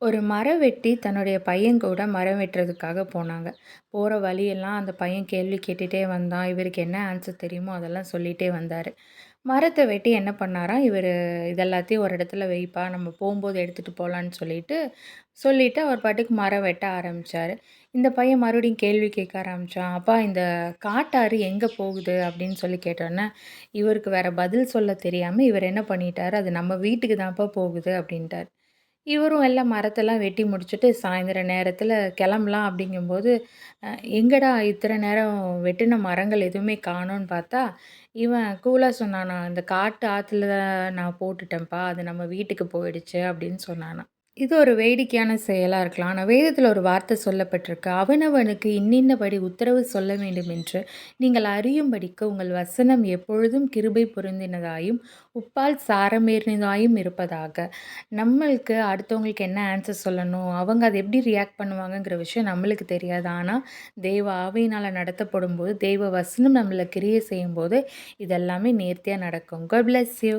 ஒரு மரவெட்டி தன்னுடைய பையன் கூட மரம் வெட்டுறதுக்காக போனாங்க. போற வழியெல்லாம் அந்த பையன் கேள்வி கேட்டுட்டே வந்தான். இவருக்கு என்ன ஆன்சர் தெரியுமோ அதெல்லாம் சொல்லிட்டே வந்தாரு. மரத்த வெட்டி என்ன பண்ணாராம், இவரு இதெல்லாத்தையும் ஒரு இடத்துல வைப்பா, நம்ம போம்போது எடுத்துட்டு போலான்னு சொல்லிட்டு அவர் பாட்டுக்கு மரம் வெட்ட ஆரம்பிச்சாரு. இந்த பையன் மறுபடியும் கேள்வி கேட்க ஆரம்பிச்சான். "அப்பா இந்த காட்டாறு எங்க போகுது?" அப்படின்னு சொல்லி கேட்டோன்னே, இவருக்கு வேற பதில் சொல்ல தெரியாம இவர் என்ன பண்ணிட்டாரு, "அது நம்ம வீட்டுக்கு தான்ப்பா போகுது" அப்படின்ட்டாரு. இவரும் எல்லாம் மரத்தெல்லாம் வெட்டி முடிச்சுட்டு சாயந்தர நேரத்தில கிளம்பலாம் அப்படிங்கும்போது, அ எங்கடா இத்தன நேரம் வெட்டுன மரங்கள் எதுவுமே காணோன்னு பார்த்தா, இவன் கூலா சொன்னானாம், "இந்த காட்டு ஆத்துல நான் போட்டுட்டேன்ப்பா, அது நம்ம வீட்டுக்கு போயிடுச்சு" அப்படின்னு சொன்னானாம். இது ஒரு வேடிக்கையான செயலா இருக்கலாம். ஆனா வேதத்தில ஒரு வார்த்தை சொல்லப்பட்டிருக்கு. "அவனவனுக்கு இன்னின்னபடி உத்தரவு சொல்ல வேண்டுமென்று நீங்கள் அறியும்படிக்கு உங்கள் வசனம் எப்பொழுதும் கிருபை பொருந்தினதாயும், உப்பால் சாரமேறினதாயும் இருப்பதாக." நம்மளுக்கு அடுத்தவங்களுக்கு என்ன ஆன்சர் சொல்லணும், அவங்க அத எப்படி ரியாக்ட் பண்ணுவாங்கங்கிற விஷயம் நம்மளுக்கு தெரியாது. ஆனா, தேவ ஆவியினால நடத்தப்படும்போது, தேவ வசனம் நம்மள கிரிய செய்யும்போது, இது எல்லாமே நேர்த்தியா நடக்கும். God bless you.